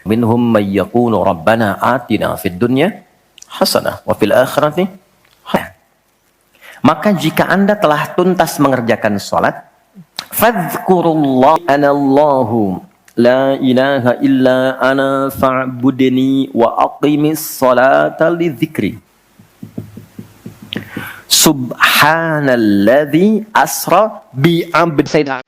Minhum may yaqulu rabbana atina fid dunya hasanah wa fil akhirati hasanah. Maka jika Anda telah tuntas mengerjakan salat, fadhkurullah anallahu la ilaha illa ana fa'budni wa aqimis salata li dzikri. Subhanalladzi asra bi 'abdi.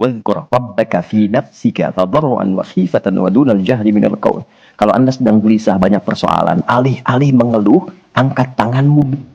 Wadhkur rabbaka fi nafsika tadarruan wa khifatan wa dunal jahri minal qaul. Kalau Anda sedang gelisah banyak persoalan, alih-alih mengeluh, angkat tanganmu.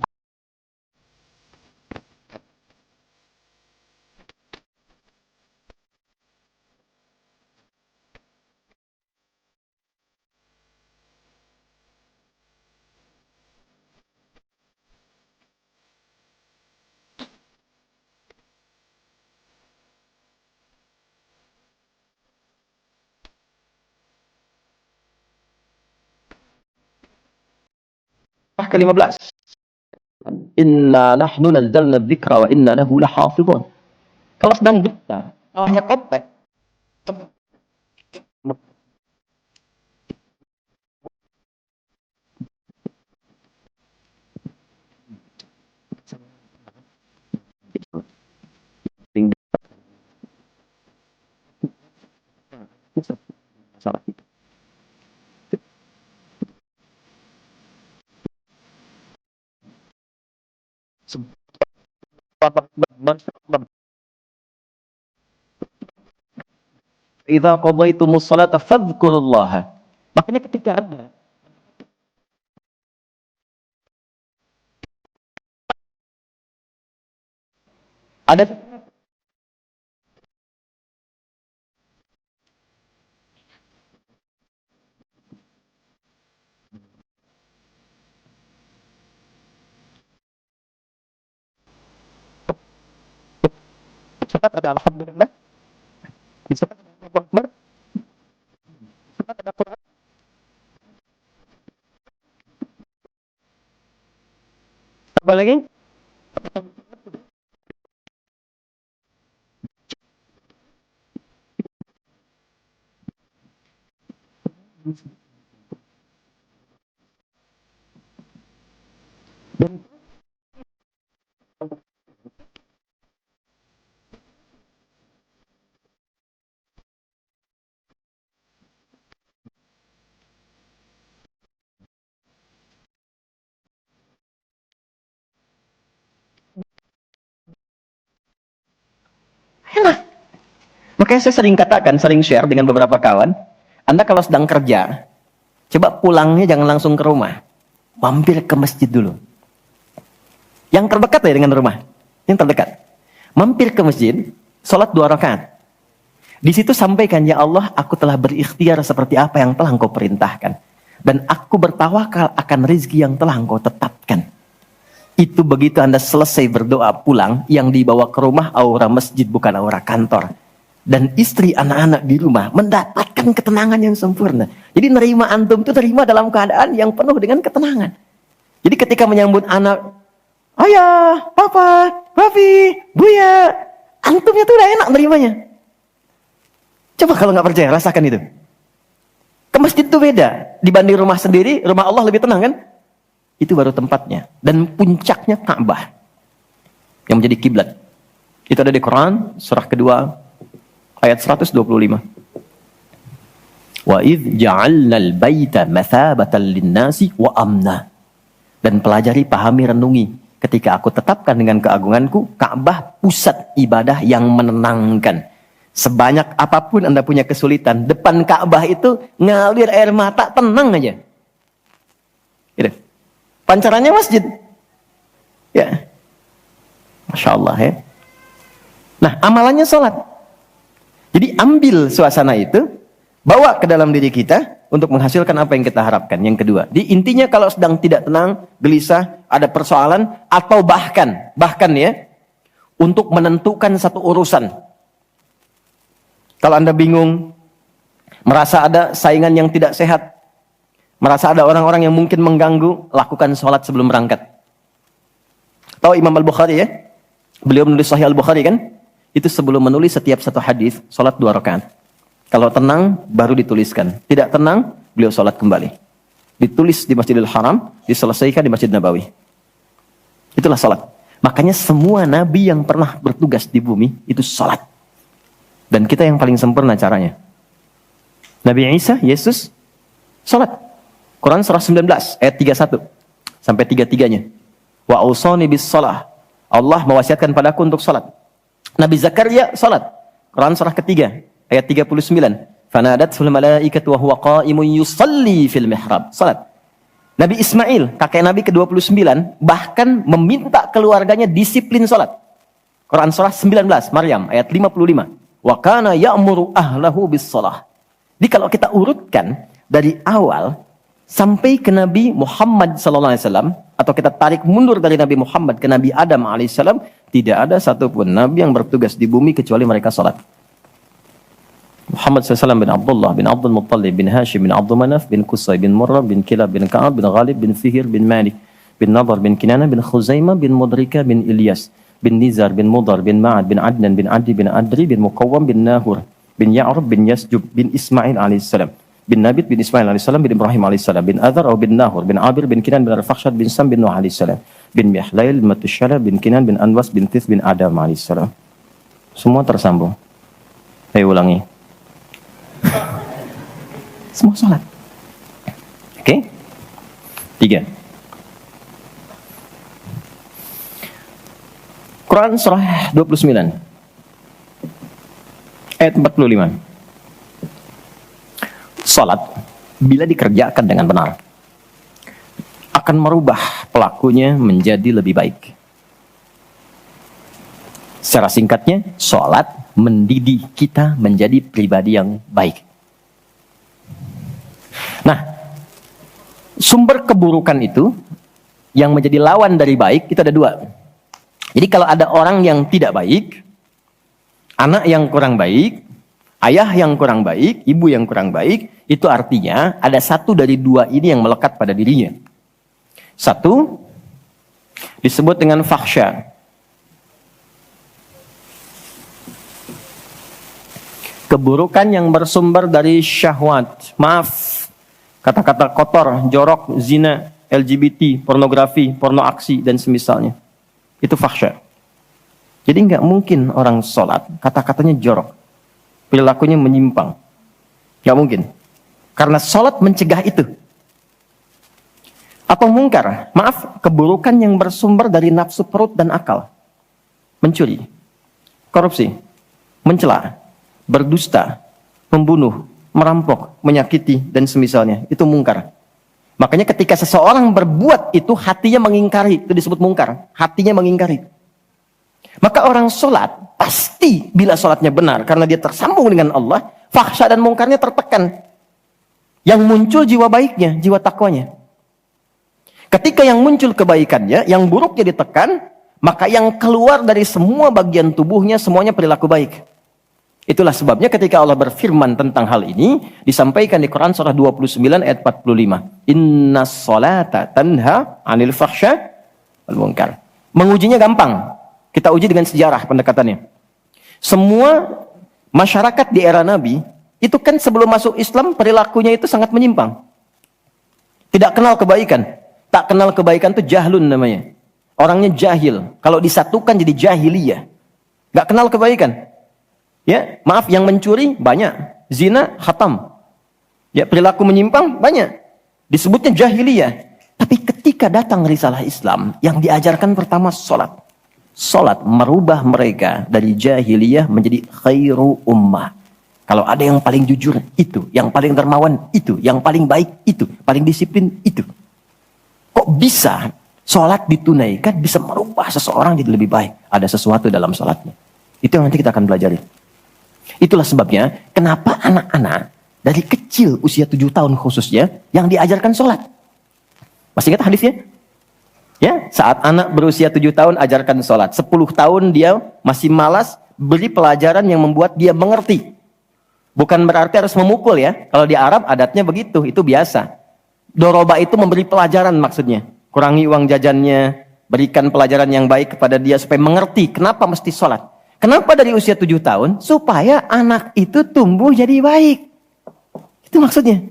Ke-15. Inna nahnu nazzalna dzikra wa inna lahu lahafizun. Kalau sedang gelisah, hanya kontak. Salah. Idza qadaytumus salata fadhkurullaha. Makanya ketika ada salat ada alhamdulillah, di salat ada Allahu Akbar, di salat ada Quran. Apa lagi? Dan makanya saya sering katakan, sering share dengan beberapa kawan, Anda kalau sedang kerja, coba pulangnya jangan langsung ke rumah. Mampir ke masjid dulu. Yang terdekat ya dengan rumah. Yang terdekat. Mampir ke masjid, sholat 2 rakaat. Di situ sampaikan, ya Allah, aku telah berikhtiar seperti apa yang telah Engkau perintahkan. Dan aku bertawakal akan rezeki yang telah Engkau tetapkan. Itu begitu Anda selesai berdoa pulang, yang dibawa ke rumah aura masjid bukan aura kantor. Dan istri anak-anak di rumah mendapatkan ketenangan yang sempurna. Jadi nerima antum itu nerima dalam keadaan yang penuh dengan ketenangan. Jadi ketika menyambut anak, ayah, papa, papi, buya, antumnya tuh udah enak nerimanya. Coba kalau nggak percaya, rasakan itu. Ke masjid itu beda. Dibanding rumah sendiri, rumah Allah lebih tenang kan? Itu baru tempatnya. Dan puncaknya Ka'bah. Yang menjadi kiblat. Itu ada di Quran, surah kedua, ayat 125. Wa idh ja'alnal baita mathabatan linnasi wa amna. Dan pelajari, pahami, renungi. Ketika aku tetapkan dengan keagunganku, Ka'bah pusat ibadah yang menenangkan. Sebanyak apapun Anda punya kesulitan, depan Ka'bah itu ngalir air mata, tenang aja. Gitu. Pancarannya masjid. Ya. Masya Allah ya. Nah, amalannya sholat. Jadi ambil suasana itu, bawa ke dalam diri kita untuk menghasilkan apa yang kita harapkan. Yang kedua, di intinya kalau sedang tidak tenang, gelisah, ada persoalan, atau bahkan ya, untuk menentukan satu urusan. Kalau Anda bingung, merasa ada saingan yang tidak sehat, merasa ada orang-orang yang mungkin mengganggu, lakukan sholat sebelum berangkat. Tahu Imam Al-Bukhari ya? Beliau menulis Sahih Al-Bukhari kan? Itu sebelum menulis setiap satu hadis, sholat 2 rakaat. Kalau tenang, baru dituliskan. Tidak tenang, beliau sholat kembali. Ditulis di Masjidil Haram, diselesaikan di Masjid Nabawi. Itulah sholat. Makanya semua nabi yang pernah bertugas di bumi, itu sholat. Dan kita yang paling sempurna caranya. Nabi Isa, Yesus, sholat. Quran surah 19, ayat 31. Sampai 33-nya. Wa ausani bis sholah. Allah mewasiatkan padaku untuk sholat. Nabi Zakaria, sholat. Quran surah ketiga, ayat 39. Fanadatul malaikatu wa huwa qa'imun yusalli fil mihrab. Salat. Nabi Ismail, kakek Nabi ke-29, bahkan meminta keluarganya disiplin salat. Quran surah 19, Maryam, ayat 55. Wa kana ya'muru ahlahu bis shalah. Jadi kalau kita urutkan dari awal sampai ke Nabi Muhammad SAW, atau kita tarik mundur dari Nabi Muhammad ke Nabi Adam alaihissalam, tidak ada satupun Nabi yang bertugas di bumi kecuali mereka salat. Muhammad SAW bin Abdullah bin Abdul Muttalib bin Hashim bin Abdul Manaf bin Qusay bin Murrah bin Kilab bin Ka'ab bin Ghalib bin Fihir bin Malik bin Nadar bin Kinana bin Khuzaimah bin Mudrika bin Ilyas bin Nizar bin Mudar bin Ma'ad bin Adnan bin Adi bin Adri bin Muqawwam bin Nahur bin Ya'rub bin Yasjub bin Ismail alaihissalam bin Nabit bin Ismail alaihissalam bin Ibrahim alaihissalam bin Adhar bin Nahur bin Abir bin Kinan bin Arfakhshad bin Sam bin Nuh alaihissalam bin Mihlail bin Matushala bin Kinan bin Anwas bin Tith bin Adam alaihissalam. Semua tersambung. Saya ulangi. Semua salat. Oke? 3. Quran surah 29 ayat 45. Salat bila dikerjakan dengan benar akan merubah pelakunya menjadi lebih baik. Secara singkatnya, salat mendidik kita menjadi pribadi yang baik. Nah, sumber keburukan itu yang menjadi lawan dari baik itu ada 2. Jadi kalau ada orang yang tidak baik, anak yang kurang baik, ayah yang kurang baik, ibu yang kurang baik, itu artinya ada satu dari 2 ini yang melekat pada dirinya. Satu disebut dengan fahsya. Keburukan yang bersumber dari syahwat. Maaf, kata-kata kotor, jorok, zina, LGBT, pornografi, porno aksi, dan semisalnya. Itu fahsya. Jadi nggak mungkin orang sholat, kata-katanya jorok. Perilakunya menyimpang. Nggak mungkin. Karena sholat mencegah itu. Atau mungkar, maaf, keburukan yang bersumber dari nafsu perut dan akal. Mencuri, korupsi, mencela, berdusta, membunuh, merampok, menyakiti, dan semisalnya. Itu mungkar. Makanya ketika seseorang berbuat itu, hatinya mengingkari. Itu disebut mungkar. Hatinya mengingkari. Maka orang sholat, pasti bila sholatnya benar, karena dia tersambung dengan Allah, fahsya dan mungkarnya tertekan. Yang muncul jiwa baiknya, jiwa takwanya. Ketika yang muncul kebaikannya, yang buruknya ditekan, maka yang keluar dari semua bagian tubuhnya, semuanya perilaku baik. Itulah sebabnya ketika Allah berfirman tentang hal ini, disampaikan di Quran surah 29 ayat 45. Innas sholata tanha anil fahsya wal munkar. Mengujinya gampang. Kita uji dengan sejarah pendekatannya. Semua masyarakat di era Nabi, itu kan sebelum masuk Islam, perilakunya itu sangat menyimpang. Tidak kenal kebaikan. Tak kenal kebaikan itu jahlun namanya. Orangnya jahil. Kalau disatukan jadi jahiliyah. Gak kenal kebaikan. Ya, maaf, yang mencuri banyak, zina khatam. Ya, perilaku menyimpang banyak. Disebutnya jahiliyah. Tapi ketika datang risalah Islam, yang diajarkan pertama salat. Salat merubah mereka dari jahiliyah menjadi khairu ummah. Kalau ada yang paling jujur itu, yang paling dermawan itu, yang paling baik itu, paling disiplin itu. Kok bisa salat ditunaikan bisa merubah seseorang jadi lebih baik? Ada sesuatu dalam salatnya. Itu yang nanti kita akan pelajari. Itulah sebabnya kenapa anak-anak dari kecil usia 7 tahun khususnya yang diajarkan sholat. Masih ingat hadisnya? Ya, saat anak berusia 7 tahun ajarkan sholat. 10 tahun dia masih malas, beri pelajaran yang membuat dia mengerti. Bukan berarti harus memukul ya. Kalau di Arab adatnya begitu, itu biasa. Doroba itu memberi pelajaran maksudnya. Kurangi uang jajannya, berikan pelajaran yang baik kepada dia supaya mengerti kenapa mesti sholat. Kenapa dari usia 7 tahun? Supaya anak itu tumbuh jadi baik. Itu maksudnya.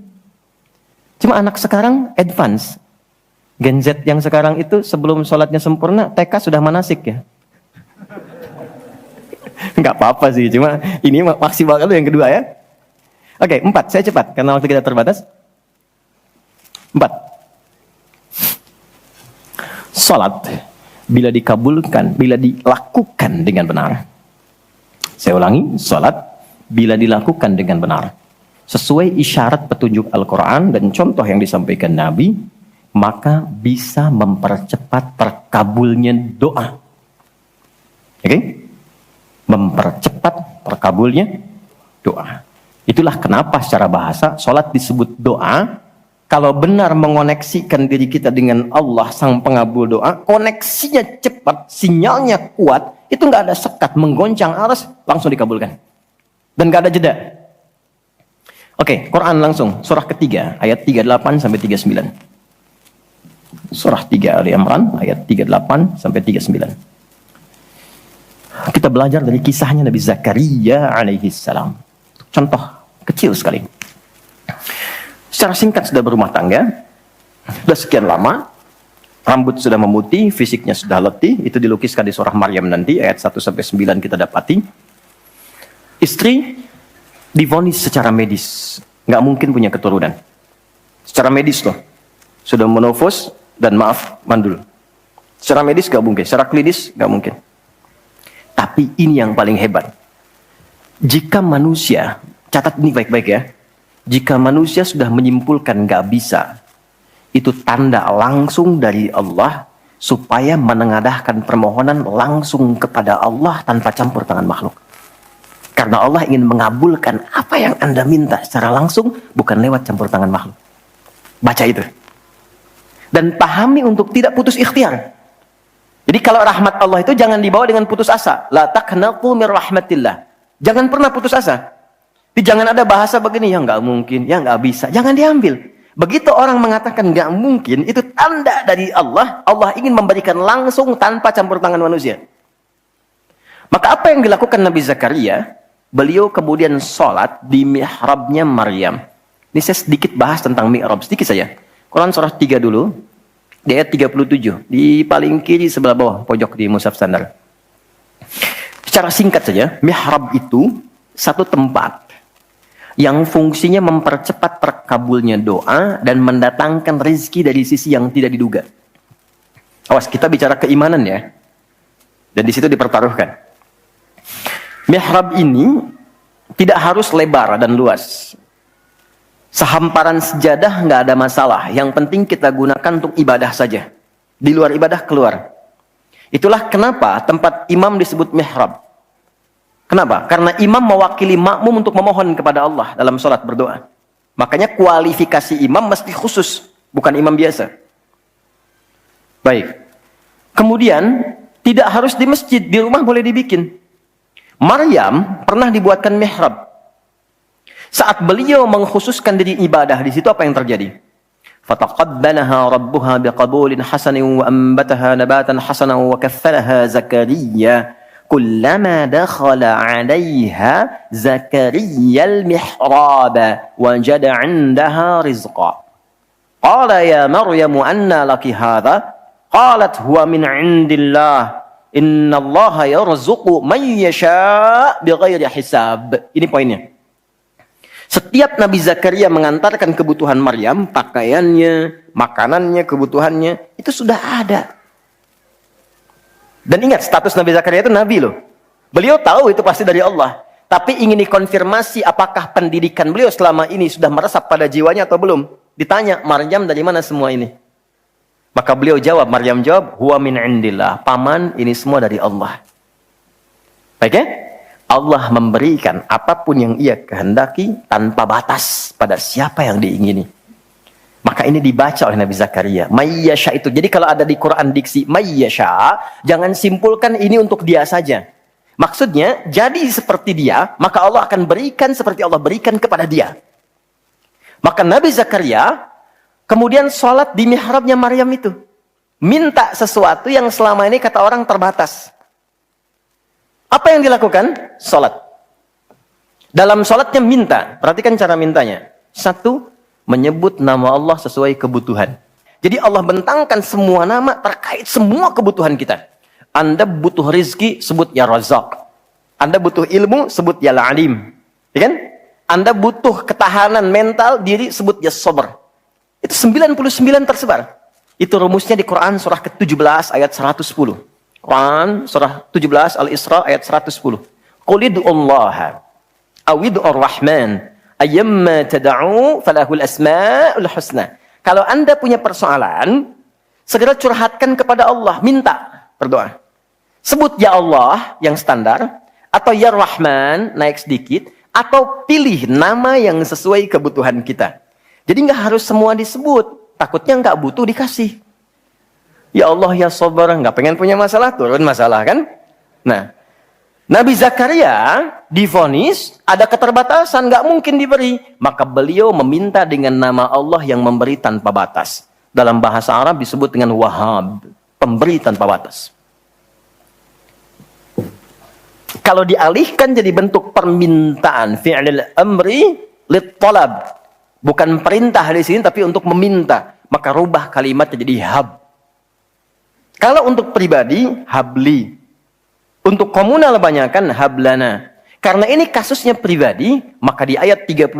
Cuma anak sekarang advance. Gen Z yang sekarang itu sebelum sholatnya sempurna, TK sudah manasik ya. Enggak apa-apa sih, cuma ini maksimal dulu yang kedua ya. Oke, 4, saya cepat karena waktu kita terbatas. 4. Sholat bila dikabulkan, bila dilakukan dengan benar. Saya ulangi, salat bila dilakukan dengan benar, sesuai isyarat petunjuk Al-Quran dan contoh yang disampaikan Nabi, maka bisa mempercepat terkabulnya doa. Oke? Mempercepat terkabulnya doa. Itulah kenapa secara bahasa salat disebut doa. Kalau benar mengoneksikan diri kita dengan Allah sang pengabul doa, koneksinya cepat, sinyalnya kuat, itu nggak ada sekat, menggoncang aras, langsung dikabulkan. Dan nggak ada jeda. Oke, Quran langsung, surah ketiga, ayat 38 sampai 39. Surah 3 Ali Imran, ayat 38 sampai 39. Kita belajar dari kisahnya Nabi Zakaria alaihi salam. Contoh kecil sekali. Secara singkat sudah berumah tangga, sudah sekian lama, rambut sudah memutih, fisiknya sudah letih, itu dilukiskan di surah Maryam nanti, ayat 1-9 kita dapati. Istri divonis secara medis, nggak mungkin punya keturunan. Secara medis loh, sudah menopause dan maaf, mandul. Secara medis nggak mungkin, secara klinis nggak mungkin. Tapi ini yang paling hebat. Jika manusia, catat ini baik-baik ya, jika manusia sudah menyimpulkan nggak bisa, itu tanda langsung dari Allah supaya menengadahkan permohonan langsung kepada Allah tanpa campur tangan makhluk. Karena Allah ingin mengabulkan apa yang Anda minta secara langsung, bukan lewat campur tangan makhluk. Baca itu. Dan pahami untuk tidak putus ikhtiar. Jadi kalau rahmat Allah itu jangan dibawa dengan putus asa. La taqnatu mir rahmatillah. Jangan pernah putus asa. Jangan ada bahasa begini, ya nggak mungkin, ya nggak bisa. Jangan diambil. Begitu orang mengatakan nggak mungkin, itu tanda dari Allah. Allah ingin memberikan langsung tanpa campur tangan manusia. Maka apa yang dilakukan Nabi Zakaria? Beliau kemudian sholat di mihrabnya Maryam. Ini saya sedikit bahas tentang mihrab, sedikit saja. Quran surah 3 dulu, di ayat 37. Di paling kiri sebelah bawah, pojok di mushaf standar. Secara singkat saja, mihrab itu satu tempat yang fungsinya mempercepat terkabulnya doa dan mendatangkan rezeki dari sisi yang tidak diduga. Awas, kita bicara keimanan ya. Dan di situ dipertaruhkan. Mihrab ini tidak harus lebar dan luas. Sehamparan sejadah nggak ada masalah. Yang penting kita gunakan untuk ibadah saja. Di luar ibadah keluar. Itulah kenapa tempat imam disebut mihrab. Kenapa? Karena imam mewakili makmum untuk memohon kepada Allah dalam sholat berdoa. Makanya kualifikasi imam mesti khusus, bukan imam biasa. Baik. Kemudian, tidak harus di masjid, di rumah boleh dibikin. Maryam pernah dibuatkan mihrab. Saat beliau mengkhususkan diri ibadah, di situ apa yang terjadi? Fataqabbalaha rabbuha biqabulin hasanin wa ambataha nabatan hasanan wa kaffalaha Zakaria. Kullama dakhala 'alayha Zakaria al-mihrab wajada 'indaha rizqa. Qala ya Maryam anna laki hadha? Qalat huwa min 'indillah. Innallaha yarzuqu man yasha' bighairi hisab. Ini poinnya. Setiap Nabi Zakaria mengantarkan kebutuhan Maryam, pakaiannya, makanannya, kebutuhannya, itu sudah ada. Dan ingat, status Nabi Zakaria itu Nabi loh. Beliau tahu itu pasti dari Allah. Tapi ingin dikonfirmasi apakah pendidikan beliau selama ini sudah meresap pada jiwanya atau belum. Ditanya, Maryam dari mana semua ini? Maka beliau jawab, Maryam jawab, huwa min indillah. Paman, ini semua dari Allah. Baik ya? Allah memberikan apapun yang ia kehendaki tanpa batas pada siapa yang diingini. Maka ini dibaca oleh Nabi Zakaria. Mayyasha itu. Jadi kalau ada di Quran diksi mayyasha, jangan simpulkan ini untuk dia saja. Maksudnya, jadi seperti dia, maka Allah akan berikan seperti Allah berikan kepada dia. Maka Nabi Zakaria kemudian sholat di mihrabnya Maryam itu. Minta sesuatu yang selama ini kata orang terbatas. Apa yang dilakukan? Sholat. Dalam sholatnya minta. Perhatikan cara mintanya. Satu, menyebut nama Allah sesuai kebutuhan. Jadi Allah bentangkan semua nama terkait semua kebutuhan kita. Anda butuh rizki, sebut ya Razak. Anda butuh ilmu, sebut ya Alim. Ya kan? Anda butuh ketahanan mental diri, sebut ya Sabar. Itu 99 tersebar. Itu rumusnya di Quran surah ke-17 ayat 110. Quran surah 17 Al-Isra ayat 110. Qul ud'ullaha aw ud'ur rahman ayyamma tad'u falahul asmaul husna. Kalau Anda punya persoalan, segera curhatkan kepada Allah, minta, berdoa. Sebut ya Allah yang standar, atau ya Rahman naik sedikit, atau pilih nama yang sesuai kebutuhan kita. Jadi nggak harus semua disebut, takutnya nggak butuh dikasih. Ya Allah ya Sabar, nggak pengen punya masalah, turun masalah kan? Nah, Nabi Zakaria divonis ada keterbatasan, nggak mungkin diberi. Maka beliau meminta dengan nama Allah yang memberi tanpa batas. Dalam bahasa Arab disebut dengan Wahhab, pemberi tanpa batas. Kalau dialihkan jadi bentuk permintaan, fi'lil amri lit talab. Bukan perintah di sini tapi untuk meminta. Maka rubah kalimatnya jadi hab. Kalau untuk pribadi, habli. Untuk komunal banyakkan hablana. Karena ini kasusnya pribadi, maka di ayat 38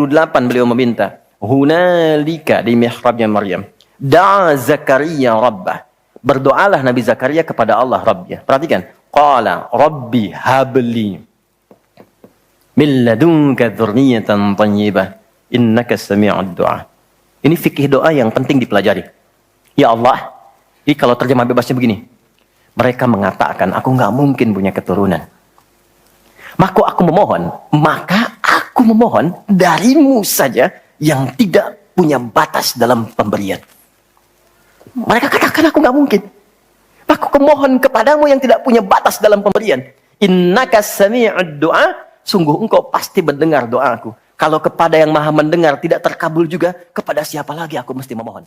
beliau meminta. Hunalika di mihrabnya Maryam. Da'a Zakaria Rabbah. Berdoalah Nabi Zakaria kepada Allah Rabbnya. Perhatikan. Qala Rabbi habli. Min ladunka dzurriyyatan thayyibah. Innaka sami'ud du'a. Ini fikih doa yang penting dipelajari. Ya Allah. Ini kalau terjemah bebasnya begini. Mereka mengatakan, aku nggak mungkin punya keturunan. Maka aku memohon darimu saja yang tidak punya batas dalam pemberian. Mereka katakan aku nggak mungkin. Aku memohon kepadamu yang tidak punya batas dalam pemberian. Innaka sami'ud du'a. Sungguh engkau pasti mendengar doaku. Kalau kepada yang maha mendengar tidak terkabul juga, kepada siapa lagi aku mesti memohon?